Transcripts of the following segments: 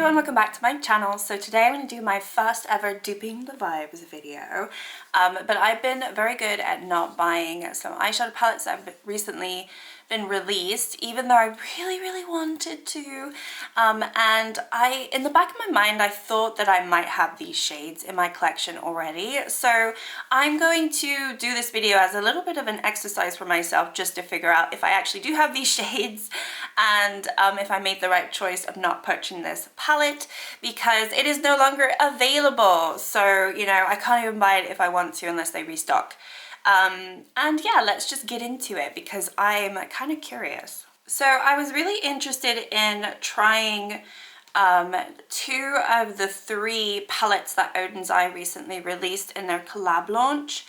everyone, welcome back to my channel. So today I'm going to do my first ever Duping the Vibes video. But I've been very good at not buying some eyeshadow palettes that have recently been released, even though I really wanted to. And in the back of my mind, I thought that I might have these shades in my collection already. So I'm going to do this video as a little bit of an exercise for myself, just to figure out if I actually do have these shades and if I made the right choice of not purchasing this palette, because it is no longer available. So, you know, I can't even buy it if I want to unless they restock. And yeah, let's just get into it because I'm kind of curious. So I was really interested in trying two of the three palettes that Odens recently released in their collab launch.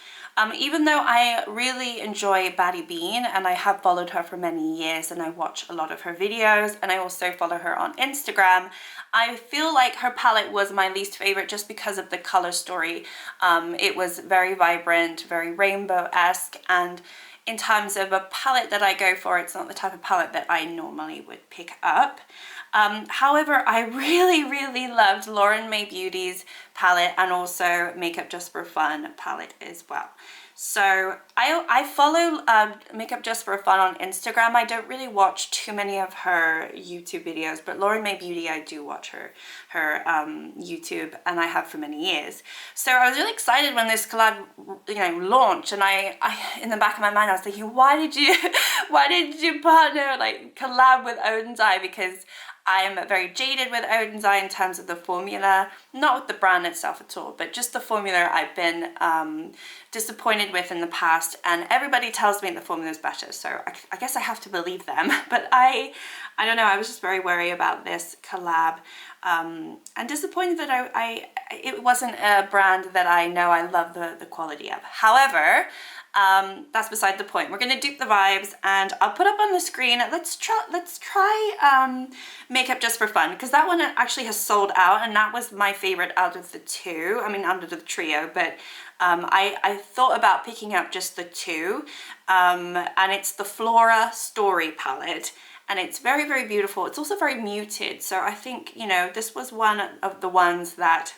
Even though I really enjoy Baddie Bean and I have followed her for many years and I watch a lot of her videos and I also follow her on Instagram, I feel like her palette was my least favorite just because of the color story. It was very vibrant, very rainbow-esque, and in terms of a palette that I go for, it's not the type of palette that I normally would pick up. However, I really loved Lauren May Beauty's palette and also Makeup Just for Fun palette as well. So I follow Makeup Just for Fun on Instagram. I don't really watch too many of her YouTube videos, but Lauren May Beauty, I do watch her YouTube, and I have for many years. So I was really excited when this collab, you know, launched, and I in the back of my mind I was thinking, why did you partner, like, collab with Odens? Because I'm very jaded with Odens in terms of the formula, not with the brand itself at all, but just the formula I've been disappointed with in the past, and everybody tells me the formula is better, so I guess I have to believe them. But I don't know, I was just very wary about this collab, and disappointed that it wasn't a brand that I know I love the quality of. However, that's beside the point. We're gonna dupe the vibes, and I'll put up on the screen. Let's try Makeup Just for Fun, because that one actually has sold out, and that was my favorite out of the two. I mean, out of the trio, but I thought about picking up just the two, and it's the Flora Story palette, and it's very beautiful. It's also very muted, so I think, you know, this was one of the ones that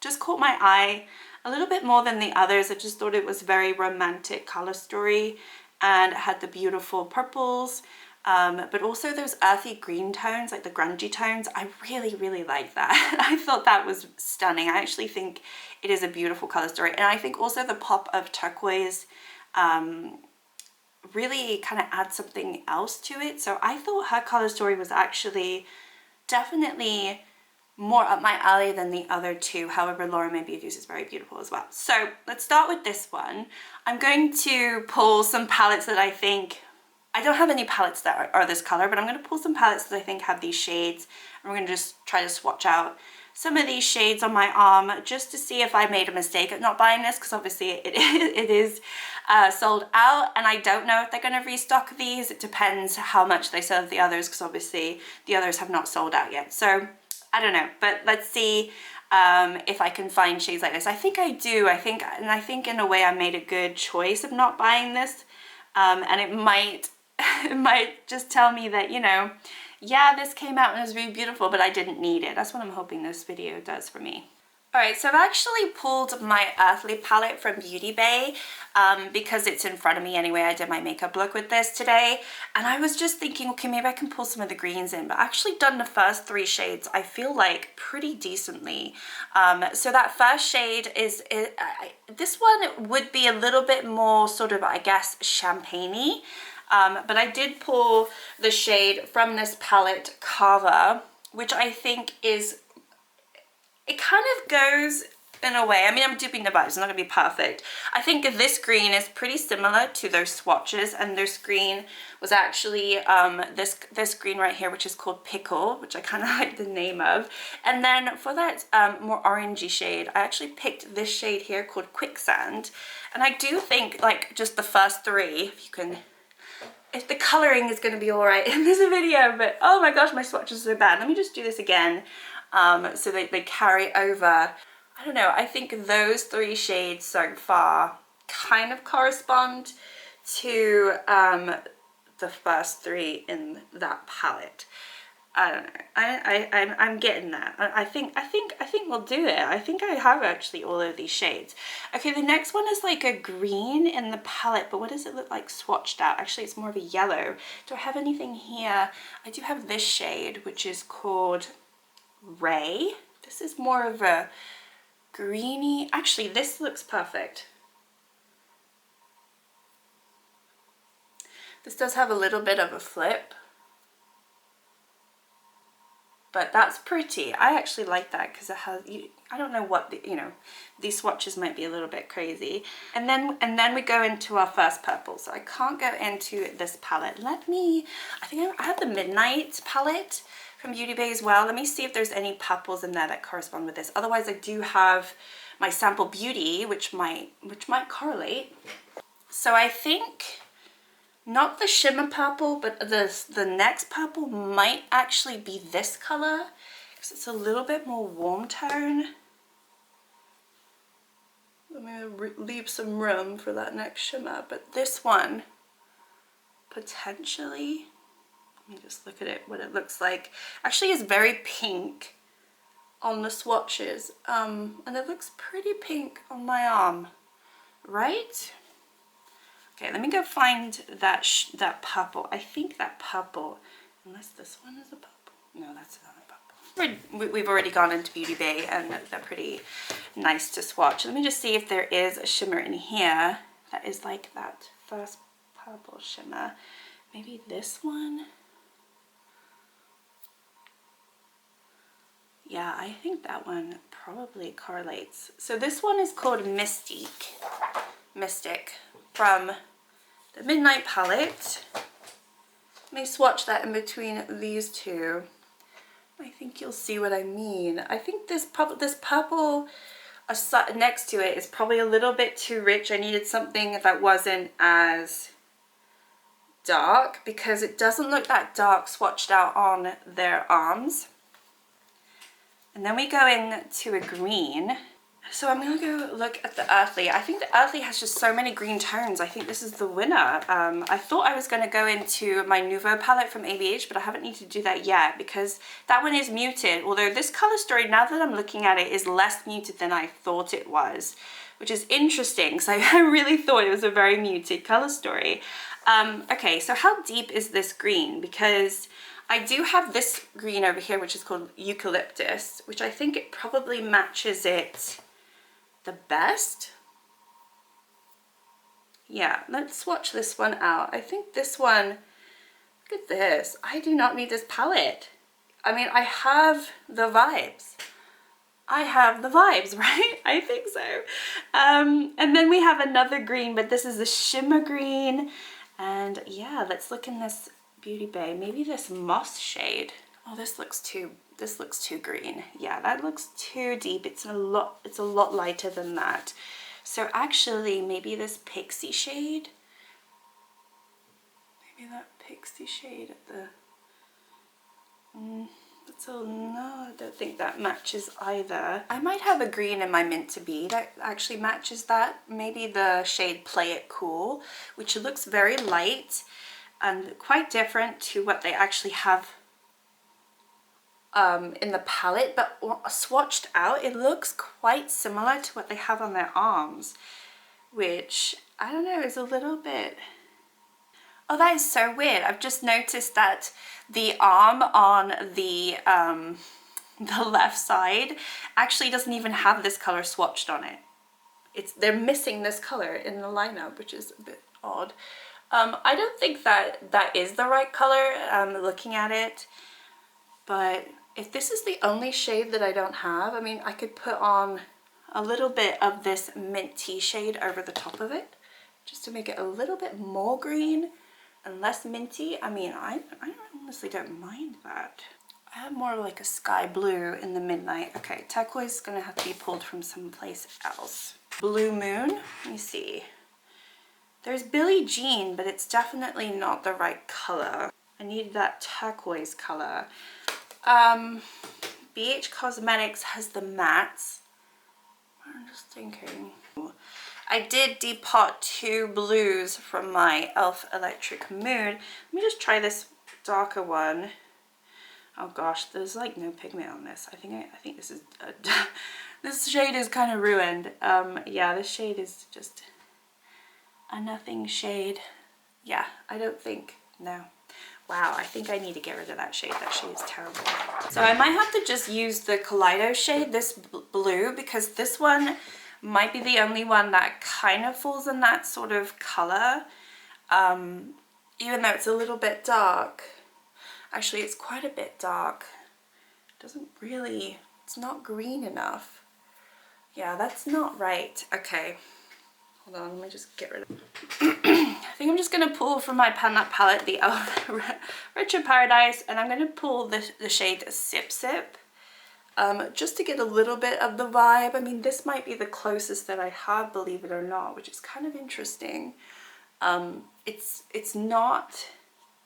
just caught my eye a little bit more than the others. I just thought it was very romantic color story and it had the beautiful purples, but also those earthy green tones, like the grungy tones. I really like that. I thought that was stunning. I actually think it is a beautiful color story, and I think also the pop of turquoise really kind of adds something else to it. So I thought her color story was actually definitely more up my alley than the other two. However, Lauren May Beauty's is very beautiful as well. So let's start with this one. I'm going to pull some palettes that I think, I don't have any palettes that are this color, but I'm going to pull some palettes that I think have these shades, and we're going to just try to swatch out some of these shades on my arm just to see if I made a mistake at not buying this, because obviously it is sold out, and I don't know if they're going to restock these. It depends how much they sell of the others, because obviously the others have not sold out yet. So I don't know, but let's see if I can find shades like this. I think I do. I think in a way I made a good choice of not buying this, and it might just tell me that, you know, yeah, this came out and it was really beautiful, but I didn't need it. That's what I'm hoping this video does for me. Alright, so I've actually pulled my Earthly palette from Beauty Bay because it's in front of me anyway. I did my makeup look with this today, and I was just thinking, okay, maybe I can pull some of the greens in, but I actually done the first three shades, I feel like, pretty decently. So that first shade is this one would be a little bit more sort of, I guess, champagne-y, but I did pull the shade from this palette, Kava, which I think is, it kind of goes in a way, I mean, I'm duping the vibes, it's not going to be perfect. I think this green is pretty similar to their swatches, and their green was actually this green right here, which is called Pickle, which I kind of like the name of. And then for that more orangey shade, I actually picked this shade here called Quicksand. And I do think, like, just the first three, if the coloring is going to be all right in this video, but oh my gosh, my swatches are so bad. Let me just do this again. So they carry over. I don't know, I think those three shades so far kind of correspond to the first three in that palette. I don't know. I'm getting that. I think we'll do it. I think I have actually all of these shades. Okay, the next one is like a green in the palette, but what does it look like swatched out? Actually, it's more of a yellow. Do I have anything here? I do have this shade, which is called Ray. This is more of a greeny. Actually, this looks perfect. This does have a little bit of a flip, but that's pretty. I actually like that because it has, I don't know what, you know, these swatches might be a little bit crazy. And then we go into our first purple. So I can't go into this palette. I think I have the Midnight palette from Beauty Bay as well. Let me see if there's any purples in there that correspond with this. Otherwise, I do have my Sample Beauty, which might correlate. So I think not the shimmer purple, but the next purple might actually be this color because it's a little bit more warm tone. Let me leave some room for that next shimmer, but this one potentially, let me just look at it, what it looks like. Actually is very pink on the swatches, and it looks pretty pink on my arm, right? Okay, let me go find that purple. I think that purple, unless this one is a purple. No, that's not a purple. We've already gone into Beauty Bay and they're pretty nice to swatch. Let me just see if there is a shimmer in here that is like that first purple shimmer. Maybe this one? Yeah, I think that one probably correlates. So this one is called Mystic from the Midnight palette. Let me swatch that in between these two. I think you'll see what I mean. I think this purple next to it is probably a little bit too rich. I needed something that wasn't as dark because it doesn't look that dark swatched out on their arms. And then we go into a green. So I'm gonna go look at the Earthly. I think the Earthly has just so many green tones. I think this is the winner. I thought I was gonna go into my Nouveau palette from ABH, but I haven't needed to do that yet because that one is muted. Although this color story, now that I'm looking at it, is less muted than I thought it was, which is interesting because I really thought it was a very muted color story. Okay, so how deep is this green? Because I do have this green over here, which is called Eucalyptus, which I think it probably matches it the best. Yeah, let's swatch this one out. I think this one, look at this. I do not need this palette. I mean, I have the vibes. I have the vibes, right? I think so. And then we have another green, but this is the shimmer green. And yeah, let's look in this Beauty Bay. Maybe this moss shade. Oh, this looks too green. Yeah, that looks too deep. It's a lot lighter than that. So actually, maybe this Pixie shade. Maybe that Pixie shade at the. No, I don't think that matches either. I might have a green in my Mint to Be that actually matches that. Maybe the shade Play It Cool, which looks very light and quite different to what they actually have in the palette, but swatched out, it looks quite similar to what they have on their arms, which I don't know, is a little bit. Oh, that is so weird. I've just noticed that the arm on the left side actually doesn't even have this color swatched on it. They're missing this color in the lineup, which is a bit odd. I don't think that is the right color, looking at it, but if this is the only shade that I don't have, I mean, I could put on a little bit of this mint tea shade over the top of it, just to make it a little bit more green and less minty. I mean, I honestly don't mind that. I have more like a sky blue in the Midnight. Okay, turquoise is gonna have to be pulled from someplace else. Blue Moon, let me see. There's Billie Jean, but it's definitely not the right color. I need that turquoise color. BH Cosmetics has the mattes. I'm just thinking. I did depot 2 blues from my e.l.f. Electric Mood. Let me just try this darker one. Oh gosh, there's like no pigment on this. I think this is this shade is kind of ruined. Yeah, this shade is just a nothing shade. Yeah, I don't think, no. Wow, I think I need to get rid of that shade. That shade is terrible. So I might have to just use the Kaleido shade, this blue, because this one might be the only one that kind of falls in that sort of color. Even though it's a little bit dark. Actually, it's quite a bit dark. It doesn't really, it's not green enough. Yeah, that's not right. Okay. Hold on, let me just get rid of it. I think I'm just going to pull from my Pan That palette the Retro Paradise, and I'm going to pull the shade Sip Sip, just to get a little bit of the vibe. I mean, this might be the closest that I have, believe it or not, which is kind of interesting. It's not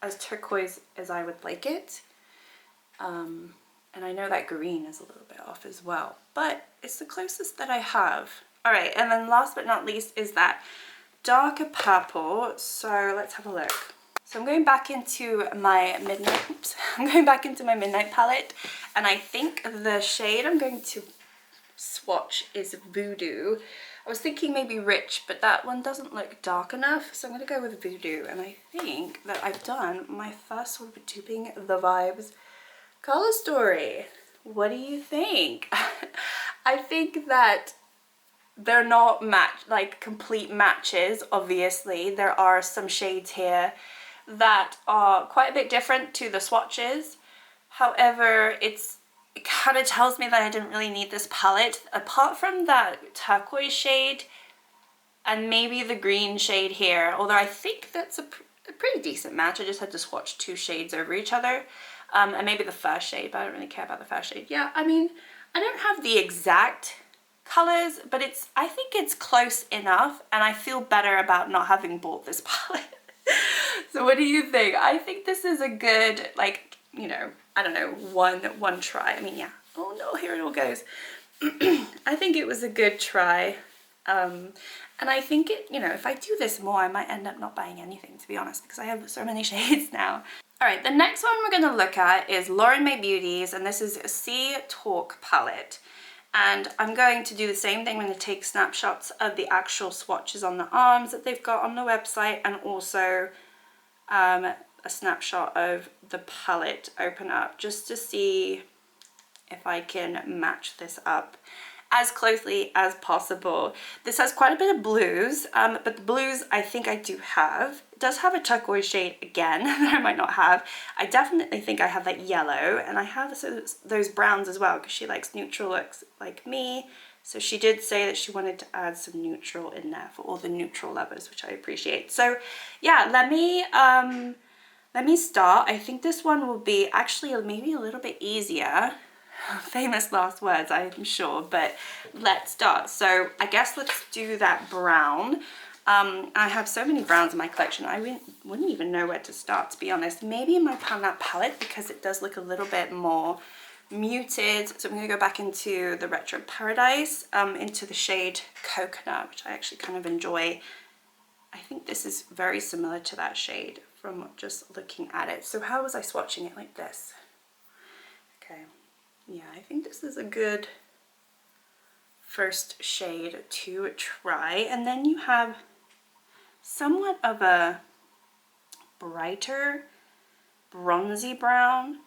as turquoise as I would like it, and I know that green is a little bit off as well, but it's the closest that I have. All right, and then last but not least is that darker purple. So let's have a look. So I'm going back into my midnight, oops, I'm going back into my midnight palette, and I think the shade I'm going to swatch is Voodoo. I was thinking maybe Rich, but that one doesn't look dark enough, so I'm going to go with Voodoo. And I think that I've done my first sort of Duping the Vibes color story. What do you think? I think that they're not complete matches, obviously. There are some shades here that are quite a bit different to the swatches. However, it kind of tells me that I didn't really need this palette. Apart from that turquoise shade and maybe the green shade here, although I think that's a pretty decent match. I just had to swatch two shades over each other. And maybe the first shade, but I don't really care about the first shade. Yeah, I mean, I don't have the exact colors, but I think it's close enough, and I feel better about not having bought this palette. So what do you think? I think this is a good, like, you know, I don't know, one try. I mean, yeah. Oh no, here it all goes. I think it was a good try. And I think it, you know, if I do this more, I might end up not buying anything, to be honest, because I have so many shades now. All right, the next one we're going to look at is Lauren May Beauties, and this is a Sea Talk palette. And I'm going to do the same thing. I'm going to take snapshots of the actual swatches on the arms that they've got on the website, and also a snapshot of the palette open up, just to see if I can match this up as closely as possible. This has quite a bit of blues, but the blues I think I do have. It does have a turquoise shade again that I might not have. I definitely think I have that yellow, and I have those browns as well, because she likes neutral looks like me. So she did say that she wanted to add some neutral in there for all the neutral lovers, which I appreciate. So yeah, let me start. I think this one will be actually maybe a little bit easier. Famous last words, I'm sure, but let's start. So I guess let's do that brown. I have so many browns in my collection, I wouldn't even know where to start, to be honest. Maybe in my Pan That palette, because it does look a little bit more muted. So I'm going to go back into the Retro Paradise, into the shade Coconut, which I actually kind of enjoy. I think this is very similar to that shade from just looking at it. So how was I swatching it? Like this? Okay. Yeah, I think this is a good first shade to try. And then you have somewhat of a brighter bronzy brown,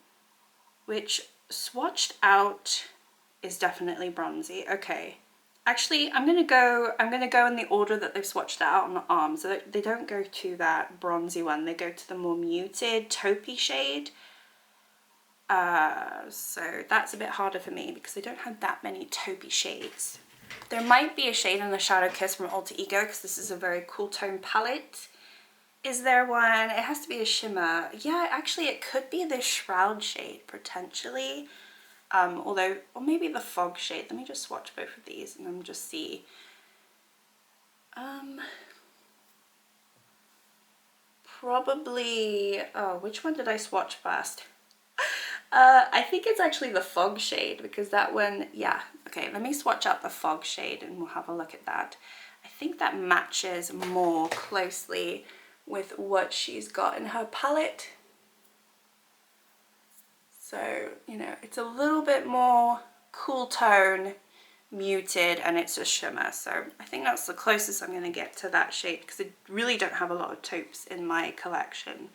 which swatched out is definitely bronzy. Okay, actually I'm gonna go in the order that they've swatched out on the arms. So they don't go to that bronzy one, they go to the more muted taupey shade. So that's a bit harder for me because they don't have that many taupey shades. There might be a shade in the Shadow Kiss from Alter Ego, because this is a very cool tone palette. Is there one? It has to be a shimmer. Yeah, actually it could be the Shroud shade, potentially. Or maybe the Fog shade. Let me just swatch both of these and then just see. Probably, oh, which one did I swatch first? I think it's actually the Fog shade, because that one, yeah. Okay, let me swatch out the Fog shade and we'll have a look at that. I think that matches more closely with what she's got in her palette. So, you know, it's a little bit more cool tone, muted, and it's a shimmer. So I think that's the closest I'm going to get to that shade because I really don't have a lot of taupes in my collection.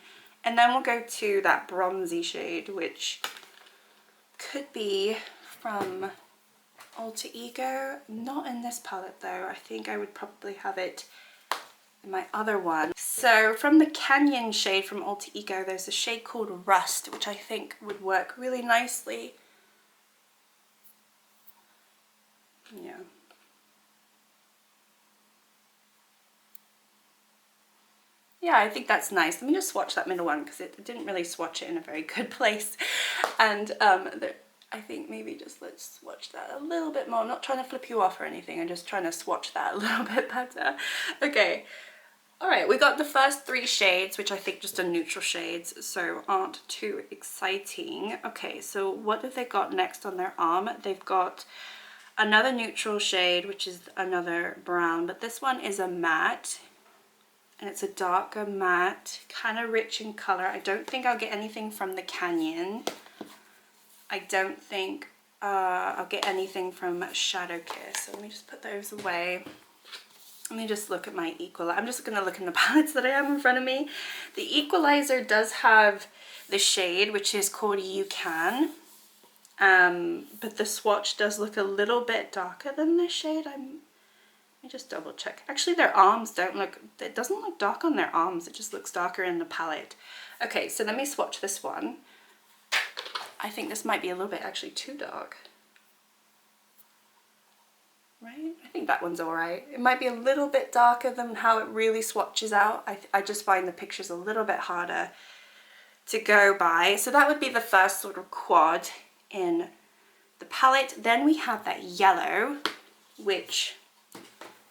And then we'll go to that bronzy shade, which could be from Alter Ego. Not in this palette though. I think I would probably have it in my other one. So from the Canyon shade from Alter Ego, there's a shade called Rust, which I think would work really nicely. Yeah. Yeah, I think that's nice. Let me just swatch that middle one because it didn't really swatch it in a very good place. And I think maybe just let's swatch that a little bit more. I'm not trying to flip you off or anything. I'm just trying to swatch that a little bit better. Okay. All right, we got the first 3 shades, which I think just are neutral shades, so aren't too exciting. Okay, so what have they got next on their arm? They've got another neutral shade, which is another brown, but this one is a matte. And it's a darker matte, kind of rich in color. I don't think I'll get anything from the Canyon. I don't think I'll get anything from Shadow Kiss. So let me just put those away. Let me just look at my equalizer. I'm just going to look in the palettes that I have in front of me. The equalizer does have the shade, which is called You Can. But the swatch does look a little bit darker than this shade. Let me just double check. Actually, their arms don't look, it doesn't look dark on their arms. It just looks darker in the palette. Okay, so let me swatch this one. I think this might be a little bit actually too dark. Right? I think that one's all right. It might be a little bit darker than how it really swatches out. I just find the pictures a little bit harder to go by. So that would be the first sort of quad in the palette. Then we have that yellow, which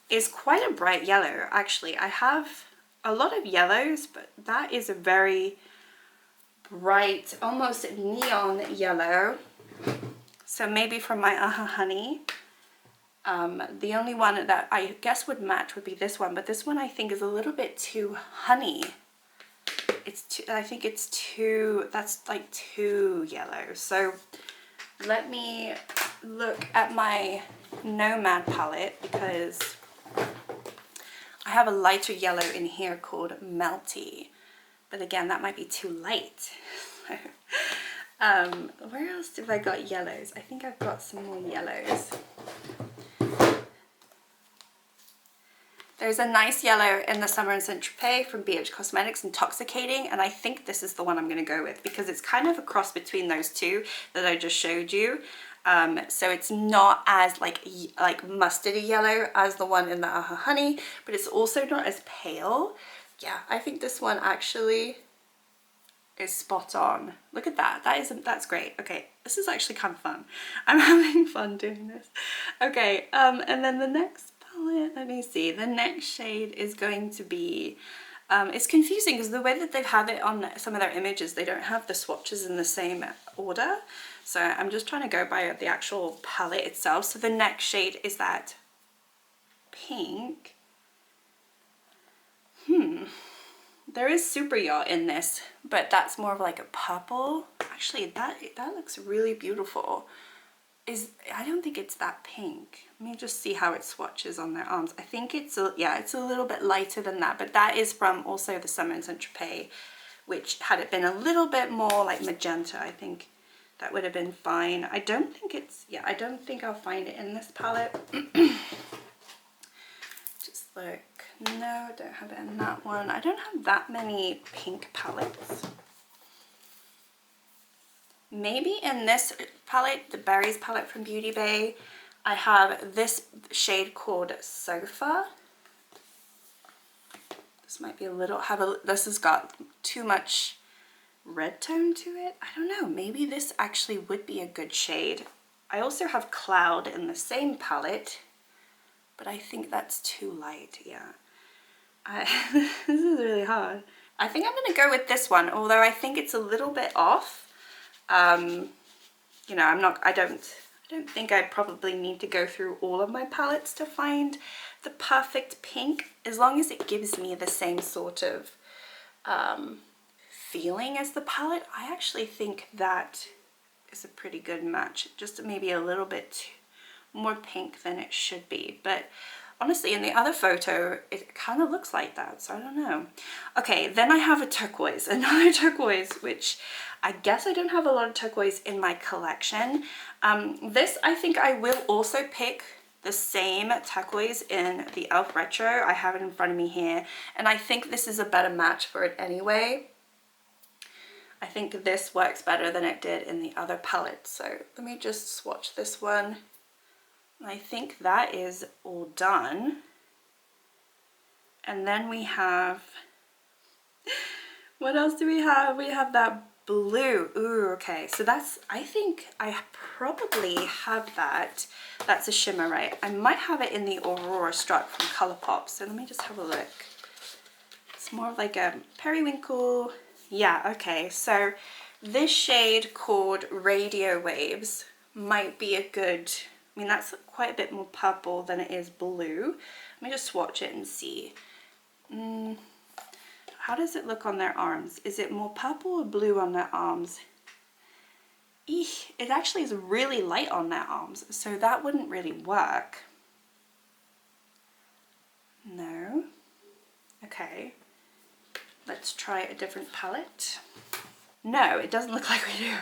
is quite a bright yellow. Actually, I have a lot of yellows, but that is a very bright, almost neon yellow. So maybe from my Honey. The only one that I guess would match would be this one, but this one I think is a little bit too honey. It's too, I think it's too, that's like too yellow. So let me look at my Nomad palette because I have a lighter yellow in here called Melty, but again, that might be too light. Where else have I got yellows? I think I've got some more yellows. There's a nice yellow in the Summer in Saint-Tropez from BH Cosmetics, Intoxicating, and I think this is the one I'm going to go with because it's kind of a cross between those two that I just showed you. So it's not as like mustardy yellow as the one in the Honey, but it's also not as pale. Yeah, I think this one actually is spot on. Look at that. That's great. Okay, this is actually kind of fun. I'm having fun doing this. Okay, and then the next palette, let me see. The next shade is going to be, it's confusing because the way that they've had it on some of their images, they don't have the swatches in the same order. So I'm just trying to go by the actual palette itself. So the next shade is that pink. There is Super Yacht in this, but that's more of like a purple. Actually, that looks really beautiful. I don't think it's that pink. Let me just see how it swatches on their arms. I think it's it's a little bit lighter than that, but that is from also the Summer in Saint-Tropez, which had it been a little bit more like magenta, I think that would have been fine. I don't think it's, I don't think I'll find it in this palette. Just look. No, I don't have it in that one. I don't have that many pink palettes. Maybe in this palette, the Berries palette from Beauty Bay, I have this shade called Sofa. This might be a little, this has got too much red tone to it. I don't know, maybe this actually would be a good shade. I also have Cloud in the same palette, but I think that's too light, yeah. This is really hard. I think I'm gonna go with this one, although I think it's a little bit off. You know, I don't think I probably need to go through all of my palettes to find the perfect pink, as long as it gives me the same sort of feeling as the palette. I actually think that is a pretty good match. Just maybe a little bit more pink than it should be, but honestly in the other photo it kind of looks like that, so I don't know. Okay, then I have a turquoise, another turquoise, which I guess I don't have a lot of turquoise in my collection. This I think I will also pick the same turquoise in the e.l.f. Retro. I have it in front of me here, and I think this is a better match for it anyway. I think this works better than it did in the other palette. So let me just swatch this one. I think that is all done. And then we have, what else do we have? We have that blue. Ooh, okay. So that's, I think I probably have that. That's a shimmer, right? I might have it in the Aurora Struck from Colourpop. So let me just have a look. It's more of like a periwinkle. Yeah, okay. So this shade called Radio Waves might be a good, I mean, that's quite a bit more purple than it is blue. Let me just swatch it and see. How does it look on their arms? Is it more purple or blue on their arms? Eesh, it actually is really light on their arms, so that wouldn't really work. No. Okay. Let's try a different palette. No, it doesn't look like we do.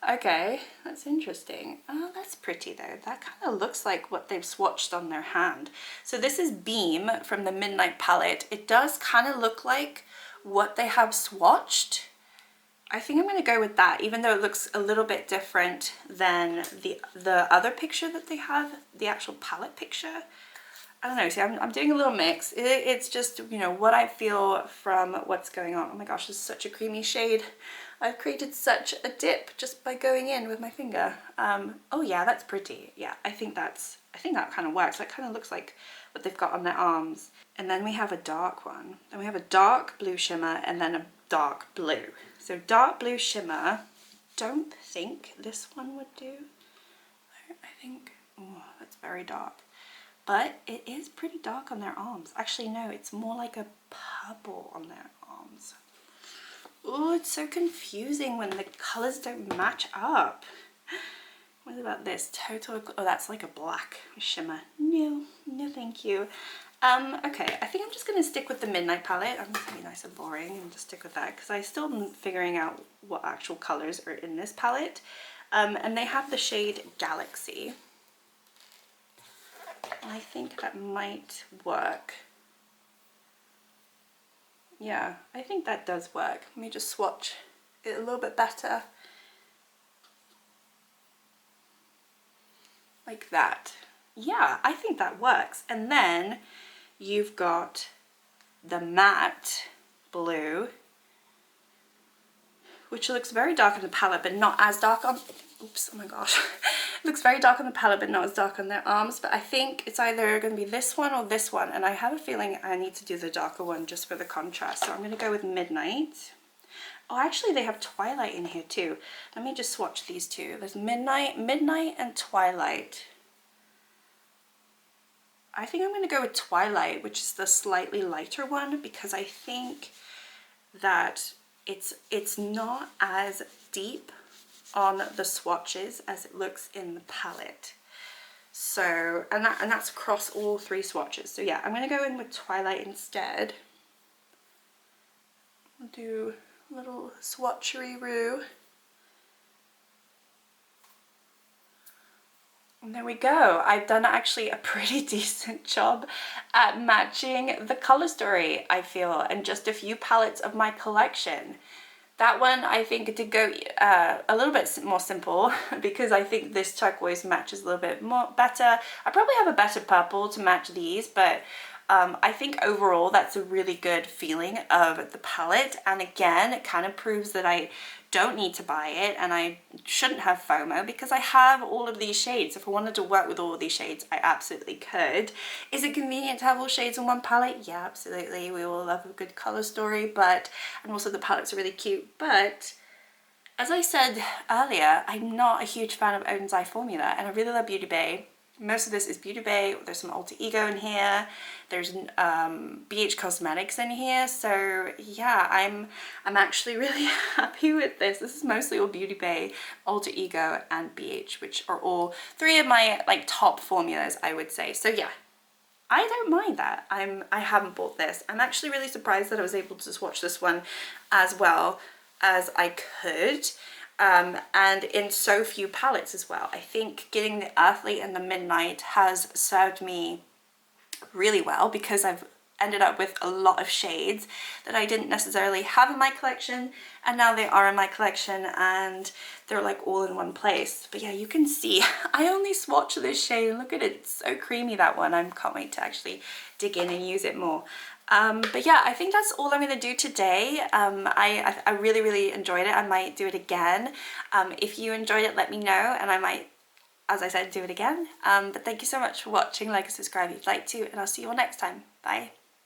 Okay, that's interesting. Oh, that's pretty though. That kind of looks like what they've swatched on their hand. So this is Beam from the Midnight palette. It does kind of look like what they have swatched. I think I'm going to go with that, even though it looks a little bit different than the other picture that they have, the actual palette picture. I don't know, see, I'm doing a little mix. It's just, you know, what I feel from what's going on. Oh my gosh, this is such a creamy shade. I've created such a dip just by going in with my finger. Oh yeah, that's pretty. Yeah, I think that kind of works. That kind of looks like what they've got on their arms. And then we have a dark one. Then we have a dark blue shimmer and then a dark blue. So dark blue shimmer, don't think this one would do. I think, oh, that's very dark. But it is pretty dark on their arms. Actually, no, it's more like a purple on their arms. Oh, it's so confusing when the colors don't match up. What about this? Total, oh, that's like a black shimmer. No, no thank you. Okay, I think I'm just gonna stick with the Midnight palette. I'm gonna be nice and boring and just stick with that because I still am figuring out what actual colors are in this palette. And they have the shade Galaxy. I think that might work. Yeah, I think that does work. Let me just swatch it a little bit better. Like that. Yeah, I think that works. And then you've got the matte blue, which looks very dark on the palette, but not as dark on, oops, oh my gosh. It looks very dark on the palette, but not as dark on their arms. But I think it's either going to be this one or this one. And I have a feeling I need to do the darker one just for the contrast. So I'm going to go with Midnight. Oh, actually they have Twilight in here too. Let me just swatch these two. There's Midnight and Twilight. I think I'm going to go with Twilight, which is the slightly lighter one, because I think that it's not as deep on the swatches as it looks in the palette. So, and that's across all three swatches. So yeah, I'm going to go in with Twilight instead. I'll do a little swatchery-roo. And there we go. I've done actually a pretty decent job at matching the color story, I feel, and just a few palettes of my collection. That one I think did go a little bit more simple because I think this turquoise matches a little bit more better. I probably have a better purple to match these, but I think overall that's a really good feeling of the palette. And again, it kind of proves that I don't need to buy it and I shouldn't have FOMO because I have all of these shades. If I wanted to work with all of these shades, I absolutely could. Is it convenient to have all shades in one palette? Yeah, absolutely. We all love a good color story, but, and also the palettes are really cute. But as I said earlier, I'm not a huge fan of Odens Eye formula and I really love Beauty Bay. most of this is Beauty Bay. There's some Alter Ego in here. There's BH Cosmetics in here. So yeah, I'm actually really happy with this. This is mostly all Beauty Bay, Alter Ego, and BH, which are all three of my like top formulas, I would say. So yeah, I don't mind that. I haven't bought this. I'm actually really surprised that I was able to swatch this one as well as I could. And in so few palettes as well. I think getting the Earthly and the Midnight has served me really well because I've ended up with a lot of shades that I didn't necessarily have in my collection, and now they are in my collection and they're like all in one place. But yeah, you can see I only swatched this shade and look at it, it's so creamy, that one. I can't wait to actually dig in and use it more. But yeah, I think that's all I'm going to do today. I really enjoyed it. I might do it again. If you enjoyed it, let me know, and I might, as I said, do it again. But thank you so much for watching. Like and subscribe if you'd like to, and I'll see you all next time. Bye.